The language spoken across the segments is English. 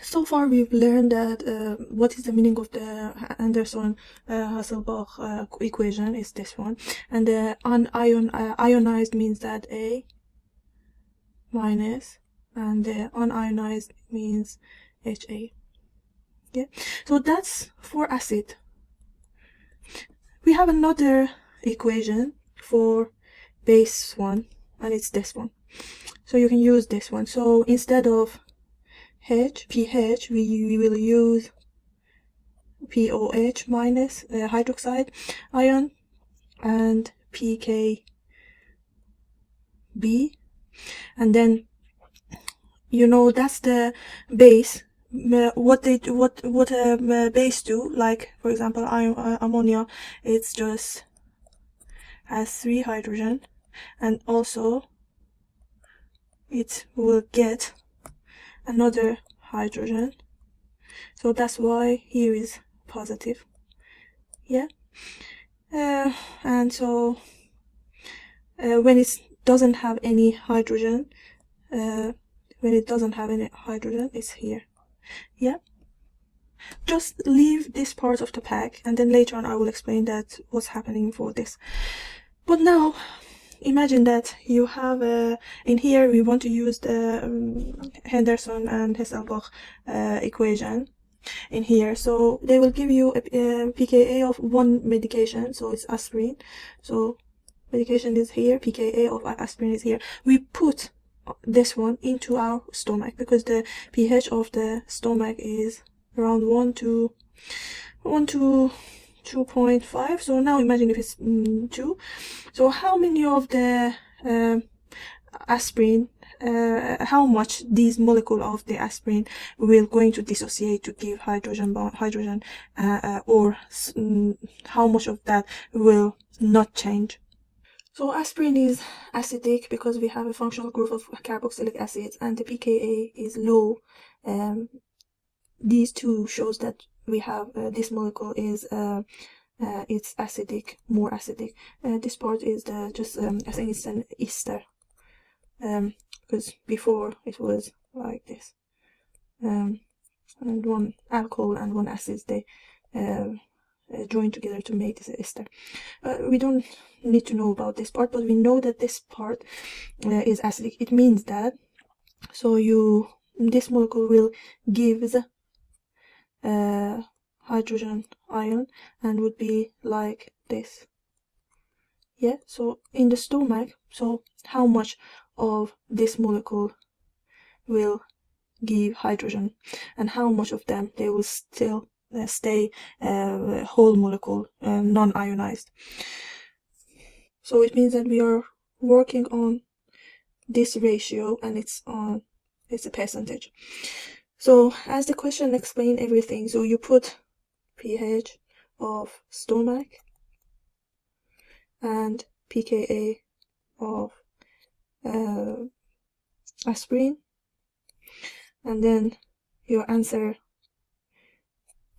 So far we've learned that what is the meaning of the Anderson-Hasselbalch equation is this one, and the ionized means that A minus, and the unionized means HA. Yeah, so that's for acid. We have another equation for base one, and it's this one. So you can use this one. So instead of pH, we will use POH minus hydroxide ion, and pKb, and then that's the base. What base do, like for example ammonia, it's just has 3 hydrogen, and also it will get another hydrogen, so that's why here is positive. Yeah, and so when it doesn't have any hydrogen, it's here. Yeah, just leave this part of the pack, and then later on I will explain that what's happening for this. But now imagine that you have in here we want to use the Henderson and Hasselbalch equation in here. So they will give you a pKa of one medication, so it's aspirin. So medication is here, pKa of aspirin is here. We put this one into our stomach because the pH of the stomach is around 1 to 2.5. so now imagine if it's 2. So how many of the aspirin, how much these molecule of the aspirin will going to dissociate to give hydrogen, or how much of that will not change? So aspirin is acidic because we have a functional group of carboxylic acids, and the pKa is low. These two shows that we have this molecule is it's acidic, more acidic. This part is I think it's an ester, because before it was like this, and one alcohol and one acid, they join together to make this ester. We don't need to know about this part, but we know that this part is acidic. It means that this molecule will give the hydrogen ion and would be like this. Yeah, so in the stomach, so how much of this molecule will give hydrogen, and how much of them they will still stay whole molecule, non-ionized. So it means that we are working on this ratio, and it's a percentage. So as the question explained everything, so you put pH of stomach and pKa of aspirin, and then your answer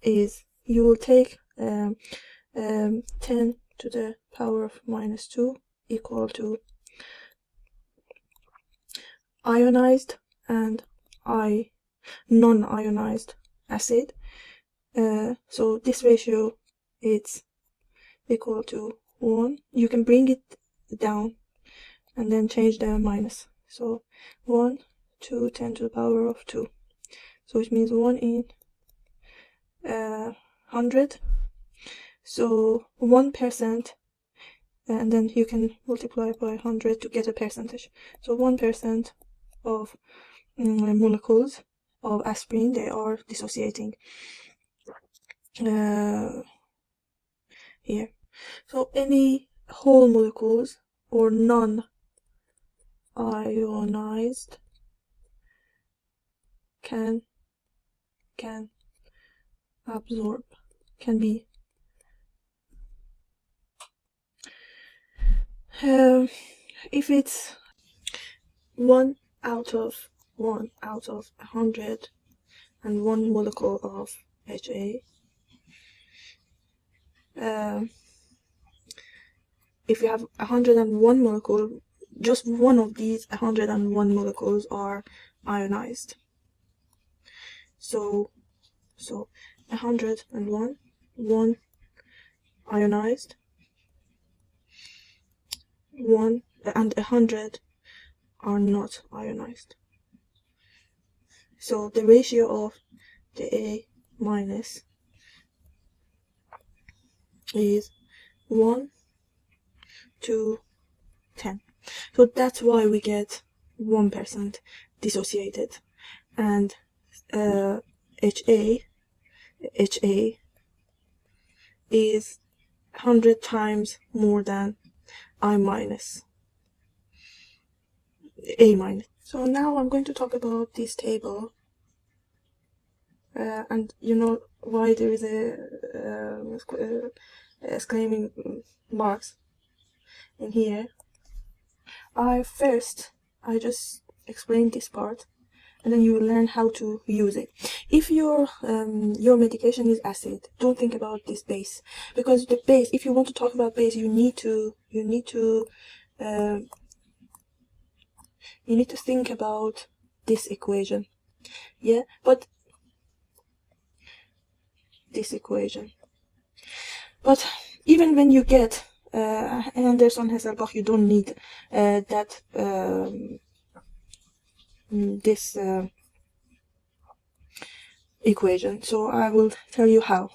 is, you will take 10 to the power of minus 2 equal to ionized and non-ionized acid. So this ratio is equal to 1. You can bring it down and then change the minus. So 1 to 10 to the power of 2. So it means 1 in 100. So 1%, and then you can multiply by 100 to get a percentage. So 1% of molecules of aspirin, they are dissociating here. So any whole molecules or non-ionized can absorb, can be if it's 1 out of 100 and 1 molecule of HA, if you have 101 molecule, just one of these 101 molecules are ionized. So 101, 1 ionized, 1 and 100 are not ionized. So the ratio of the A minus is 1 to 10. So that's why we get 1% dissociated. And HA is 100 times more than A minus. So now I'm going to talk about this table, and you know why there is a exclaiming marks in here. I just explained this part, and then you will learn how to use it. If your medication is acid, don't think about this base, because the base, if you want to talk about base, you need to think about this equation. Yeah, but this equation. But even when you get Anderson-Hasselbalch, you don't need this equation. So I will tell you how.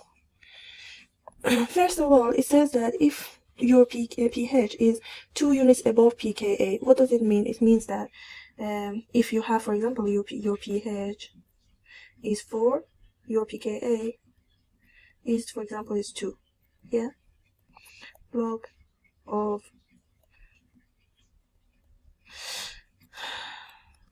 First of all, it says that if your pH is 2 units above pKa, what does it mean? It means that if you have, for example, your pH is 4, your pKa is, for example, is 2. Yeah, log of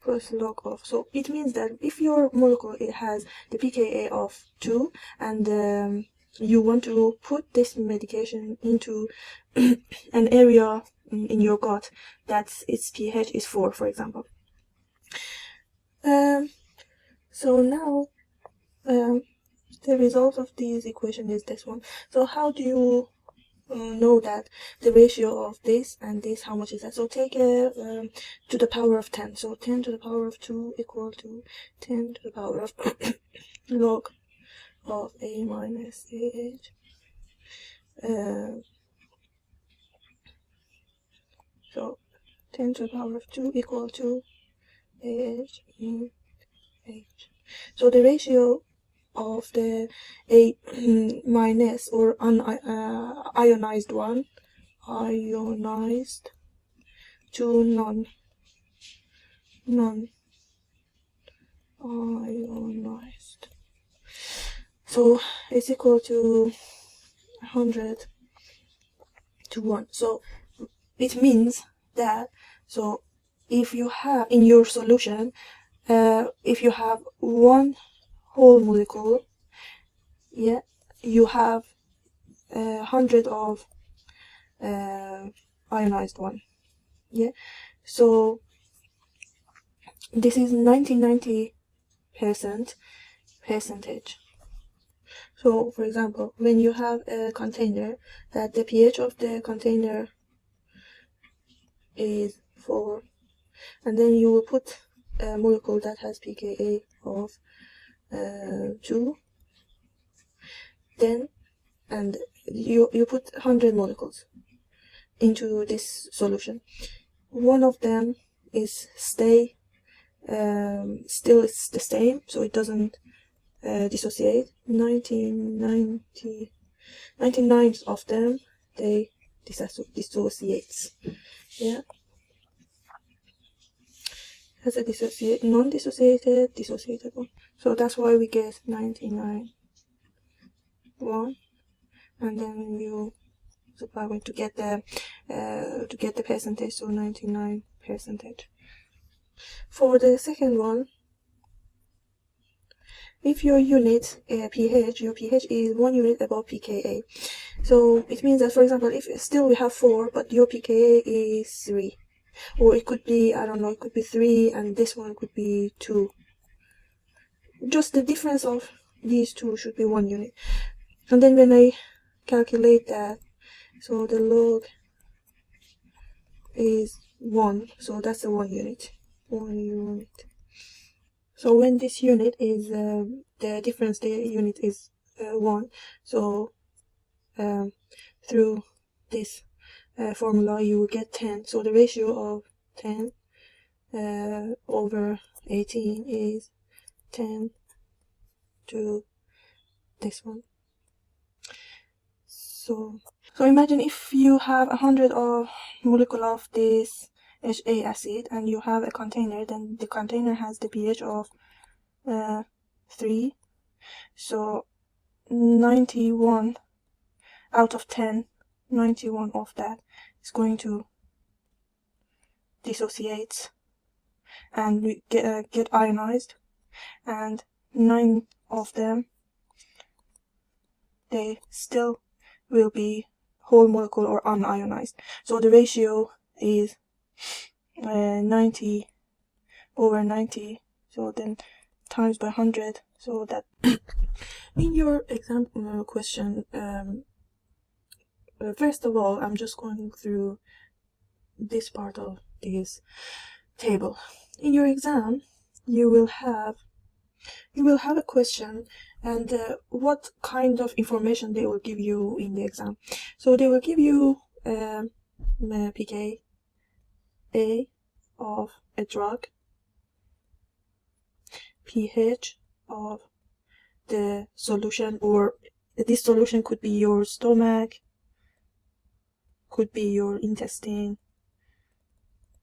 plus log of. So it means that if your molecule it has the pKa of 2 and you want to put this medication into an area in your gut that its pH is 4, for example. So now the result of this equation is this one. So how do you know that the ratio of this and this, how much is that? So take to the power of 10. So 10 to the power of 2 equal to 10 to the power of log of A minus AH. So 10 to the power of 2 equal to AH in H. So the ratio of the A minus or ionized one, ionized to non-ionized. So it's equal to 100 to 1. So it means that, so if you have in your solution, if you have one whole molecule, yeah, you have 100 of ionized one. Yeah, so this is 90% percentage. So for example, when you have a container that the pH of the container is 4, and then you will put a molecule that has pKa of 2, then and you put 100 molecules into this solution. One of them is still it's the same, so it doesn't dissociate. 99 of them they dissociates. Yeah, has a non-dissociated, dissociated one. So that's why we get 99 1, and then you supply going to get the percentage, so 99%. For the second one, if your unit pH, your pH is 1 unit above pKa, so it means that, for example, if still we have 4 but your pKa is 3, or it could be, I don't know, it could be 3 and this one could be 2, just the difference of these two should be 1 unit. And then when I calculate that, so the log is 1, so that's a 1 unit. So when this unit is the difference, the unit is 1, so through this formula you will get 10. So the ratio of 10 over 18 is 10 to this one. So imagine if you have 100 of molecule of this HA acid and you have a container, then the container has the pH of 3. So 91 out of 10, 91 of that is going to dissociate and get ionized, and 9 of them, they still will be whole molecule or unionized. So the ratio is 90 over 90, so then times by 100, so that in your exam question, first of all, I'm just going through this part of this table. In your exam, you will have a question, and what kind of information they will give you in the exam. So they will give you pKa of a drug, pH of the solution, or this solution could be your stomach, could be your intestine,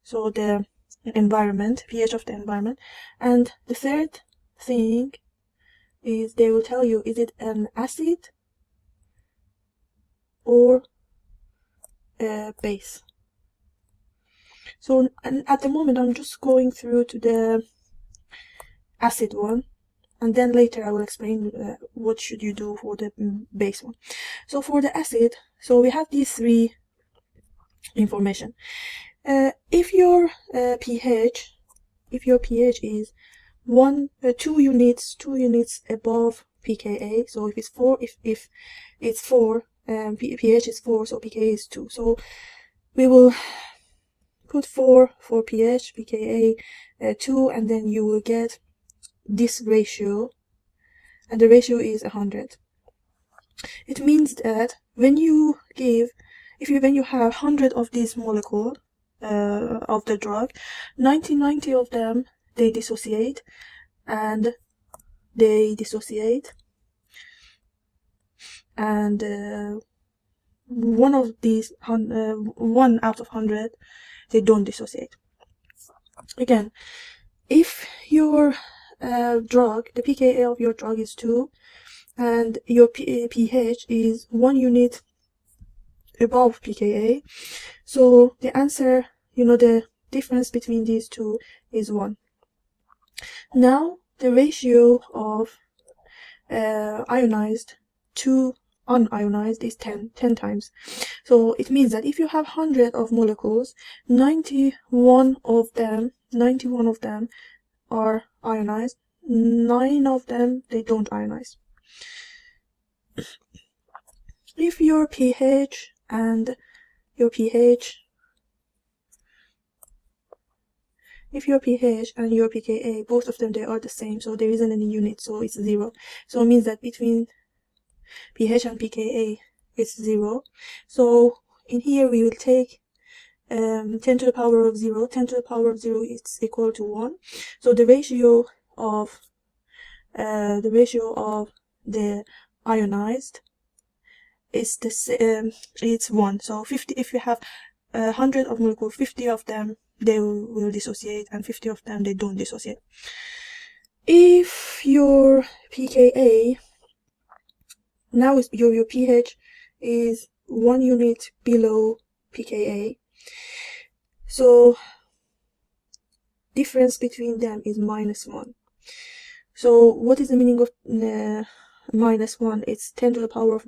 so the environment, pH of the environment. And the third thing is they will tell you, is it an acid or a base. So, and at the moment I'm just going through to the acid one, and then later I will explain what should you do for the base one. So for the acid, so we have these 3 information. If your pH is 2 units above pKa, so if it's 4, if it's 4, pH is 4, so pKa is 2. So we will put 4 for pH, pKa 2, and then you will get this ratio, and the ratio is 100. It means that when you have 100 of these molecules of the drug, 90 of them, they dissociate, and one of these 1 out of 100, they don't dissociate. Again, if your drug, the pKa of your drug is 2, and your pH is 1 unit above pKa, so the answer, the difference between these two is 1. Now the ratio of ionized to unionized is 10 times. So it means that if you have 100 of molecules, 91 of them are ionized, 9 of them, they don't ionize. If your pH and your pKa, both of them, they are the same, so there isn't any unit, so it's 0. So it means that between pH and pKa, it's 0. So in here we will take 10 to the power of 0. 10 to the power of 0 is equal to 1. So the ratio of the ionized is it's 1. So 50. If you have 100 of molecules, 50 of them, they will dissociate, and 50 of them, they don't dissociate. If your pKa, now your pH is 1 unit below pKa, so difference between them is -1. So what is the meaning of -1? It's 10 to the power of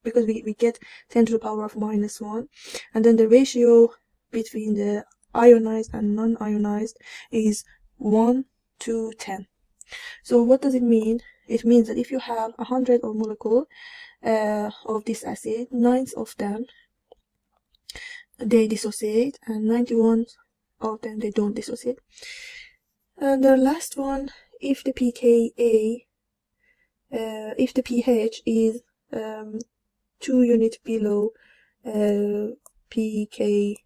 because we get 10 to the power of -1, and then the ratio between the ionized and non-ionized is 1 to 10. So what does it mean? It means that if you have 100 of molecule of this acid, 9 of them, they dissociate, and 91 of them, they don't dissociate. And the last one if the pKa, if the pH is 2 units below pKa,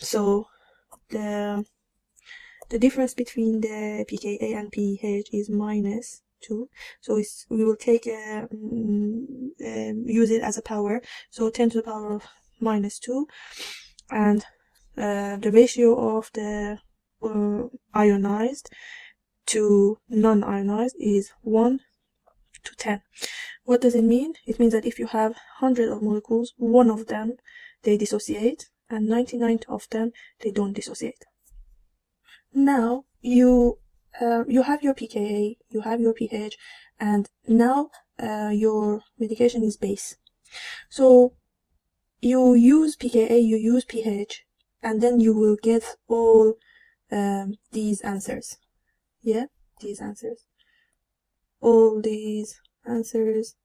so the difference between the pKa and pH is -2. So we will take use it as a power. So 10 to the power of -2, and the ratio of the ionized to non-ionized is 1 to 10. What does it mean? It means that if you have 100 of molecules, one of them they dissociate, and 99 of them they don't dissociate. Now you have your pKa, you have your pH, and now your medication is base. So you use pKa, you use pH, and then you will get all these answers. Yeah, these answers. All these answers.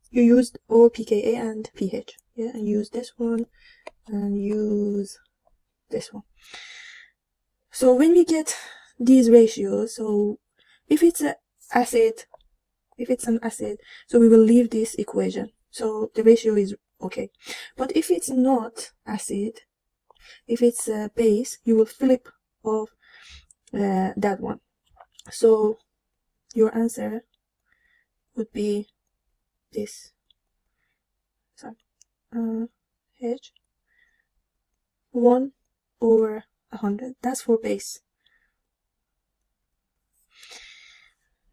You used all pKa and pH. Yeah, and use this one and use this one. So when we get these ratios, so if it's an acid, so we will leave this equation. So the ratio is okay. But if it's not acid, if it's a base, you will flip off that one. So your answer would be this. So H 1/100. That's for base.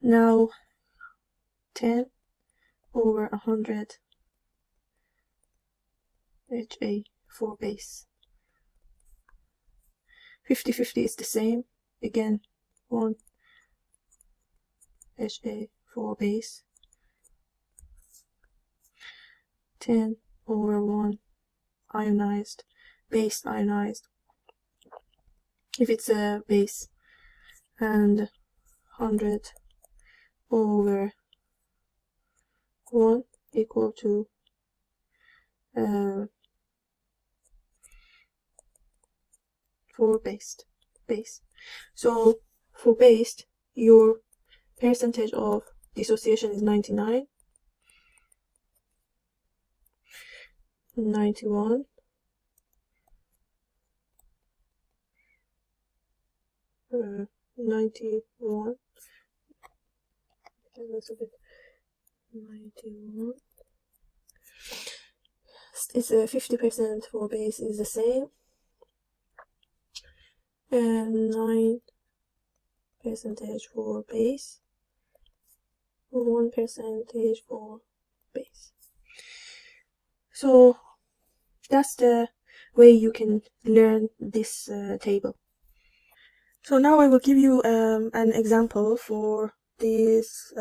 Now 10/100 HA for base. 50/50 is the same. Again, 1 HA for base. 10/1 ionized, base ionized, if it's a base, and 100/1 equal to for base. So for base, your percentage of dissociation is 99, 91, 91. That's a bit. 91. It's 50% for base is the same, and 9% for base, 1% for base. So that's the way you can learn this table. So now I will give you an example for this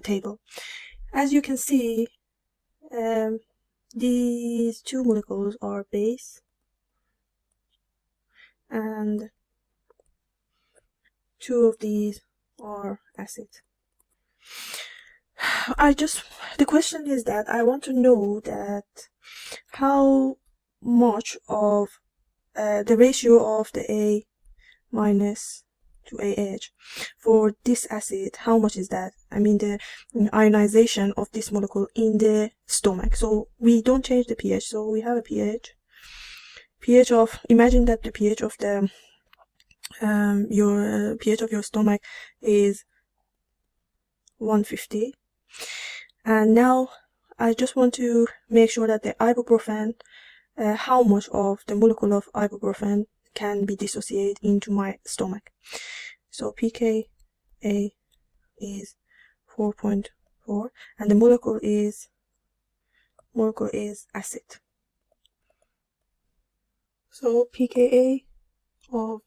table. As you can see, these two molecules are base, and two of these are acid. The question is that I want to know that how much of the ratio of the A minus to AH for this acid, how much is that? I mean the ionization of this molecule in the stomach. So we don't change the pH, so we have a pH of, imagine that the pH of the your pH of your stomach is 150, and now I just want to make sure that the ibuprofen, how much of the molecule of ibuprofen can be dissociated into my stomach. So pKa is 4.4, and the molecule is acid. So pKa of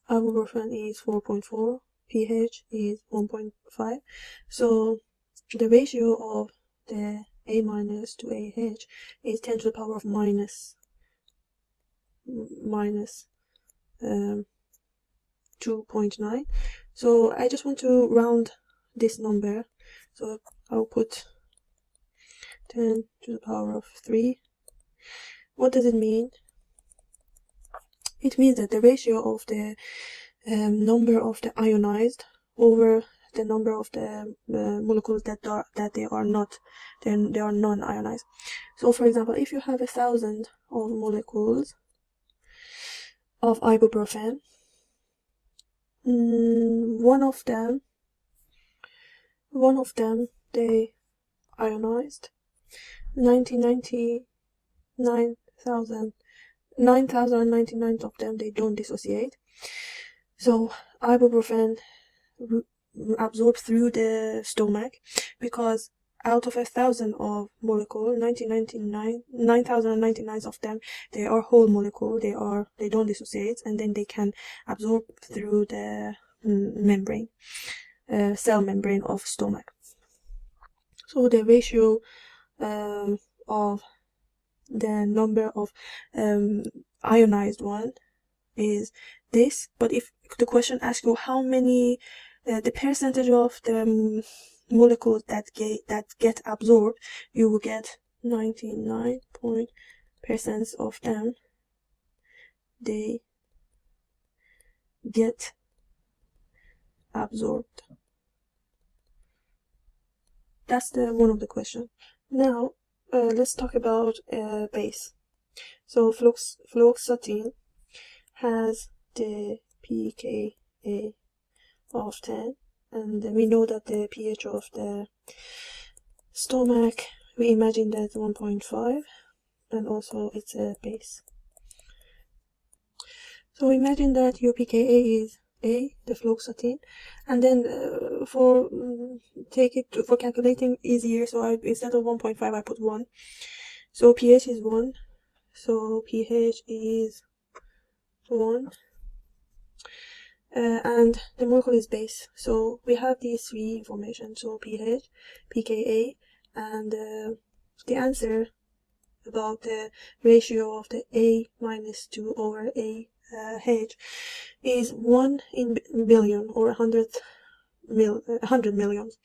ibuprofen is 4.4, pH is 1.5. So the ratio of the A minus to AH is 10 to the power of minus 2.9. So I just want to round this number, so I'll put 10 to the power of 3. What does it mean? It means that the ratio of the number of the ionized over the number of the molecules that they are non-ionized. So for example, if you have 1,000 of molecules of ibuprofen, one of them they ionized, 9,099 of them they don't dissociate. So ibuprofen absorbed through the stomach, because out of 1,000 of molecule, 9,099 of them they are whole molecule, they don't dissociate, and then they can absorb through the membrane, cell membrane of stomach. So the ratio of the number of ionized one is this. But if the question asks you how many, the percentage of the molecules that get absorbed, you will get 99% of them they get absorbed. That's the one of the question. Now let's talk about base. So fluoxetine has the pKa of 10, and we know that the pH of the stomach, we imagine that 1.5, and also it's a base. So imagine that your pKa is A, the fluoxetine, and then for calculating easier, so instead of 1.5 I put 1. So pH is 1, so pH is 1, and the molecule is base. So we have these three information, so pH, pKa, and the answer about the ratio of the A minus 2 over A H is 1 in billion, or 100 millions.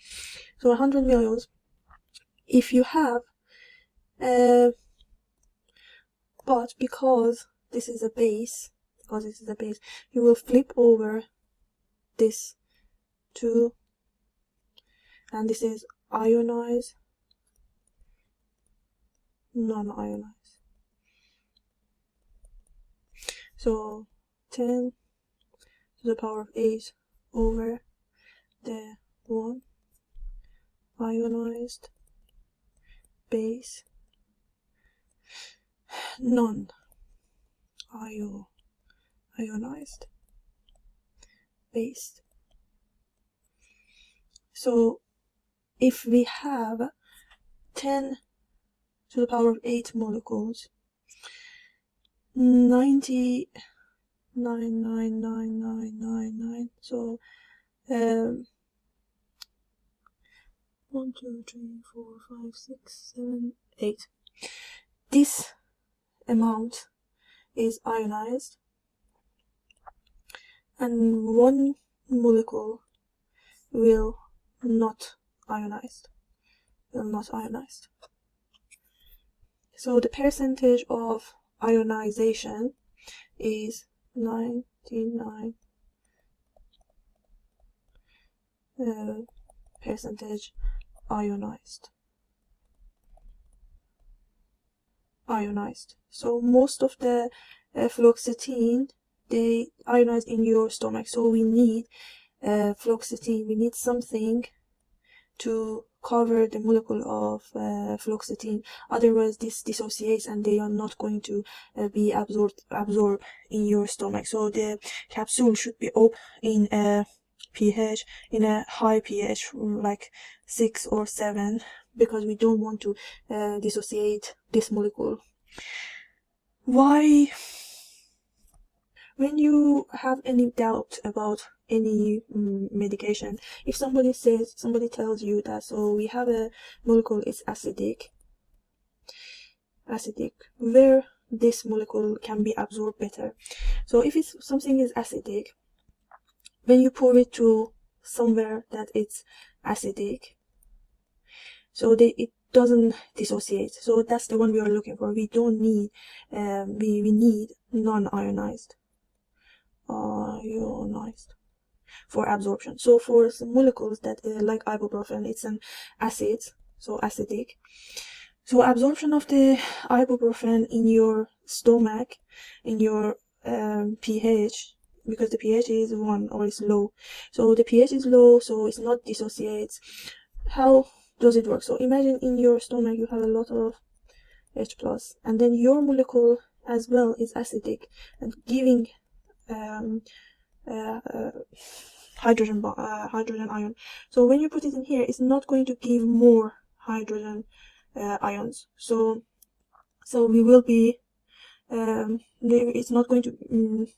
So 100 millions, if you have but because this is a base, you will flip over this 2, and this is ionized, non-ionized. So 10 to the power of 8 over the 1 ionized base, non-ionized base. So if we have 10 to the power of 8 molecules, 99,99999, so 1, 2, 3, 4, 5, 6, 7, 8. This amount is ionized, and one molecule will not ionized. So the percentage of ionization is 99% ionized. So most of the fluoxetine, they ionize in your stomach, so we need fluoxetine, we need something to cover the molecule of fluoxetine, otherwise this dissociates and they are not going to be absorbed in your stomach. So the capsule should be open in a pH, in a high pH like 6 or 7, because we don't want to dissociate this molecule. Why? When you have any doubt about any medication, if somebody tells you that, so we have a molecule, it's acidic, where this molecule can be absorbed better. So if something is acidic, when you pour it to somewhere that it's acidic, so it doesn't dissociate. So that's the one we are looking for. We don't need we need non-ionized. ionized for absorption. So for some molecules that like ibuprofen, it's an acid, so acidic. So absorption of the ibuprofen in your stomach, in your pH, because the pH is 1 or is low. So the pH is low, so it's not dissociates. How does it work? So imagine in your stomach you have a lot of H+, and then your molecule as well is acidic and giving hydrogen ion. So when you put it in here, it's not going to give more hydrogen ions. So we will be it's not going to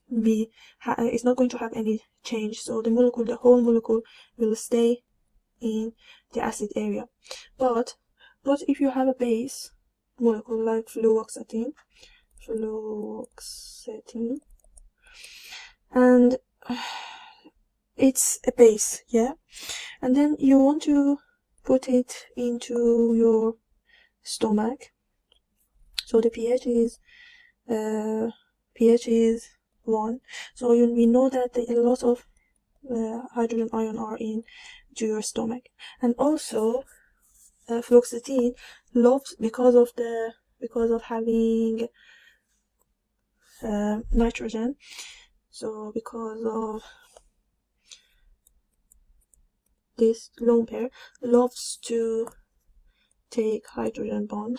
it's not going to have any change. So the whole molecule will stay in the acid area. But if you have a base molecule like fluoxetine, and it's a base, yeah, and then you want to put it into your stomach. So the pH is 1. So we know that a lot of hydrogen ion are into your stomach. And also fluoxetine loves, because of having nitrogen, so because of this lone pair, loves to take hydrogen ion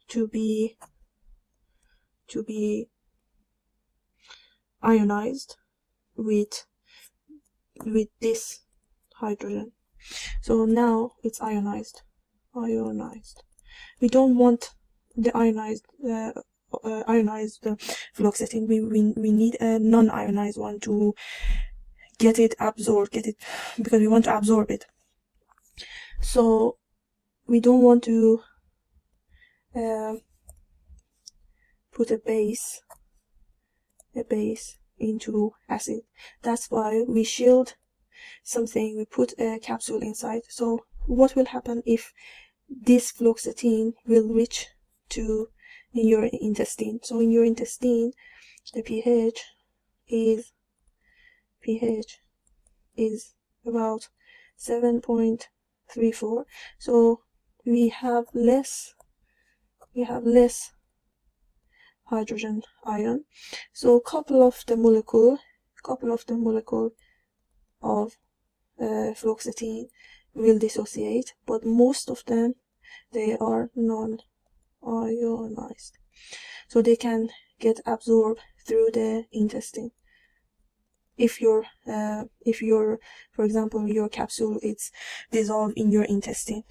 to be ionized with this hydrogen. So now it's ionized. We don't want the ionized fluoxetine. We need a non-ionized one to get it because we want to absorb it. So we don't want to put a base into acid. That's why we shield something, we put a capsule inside. So what will happen if this fluoxetine will reach to your intestine? So in your intestine, the pH is about 7.34. So we have less hydrogen ion. So a couple of the molecule of fluoxetine will dissociate, but most of them, they are non-ionized, so they can get absorbed through the intestine. If for example, your capsule is dissolved in your intestine,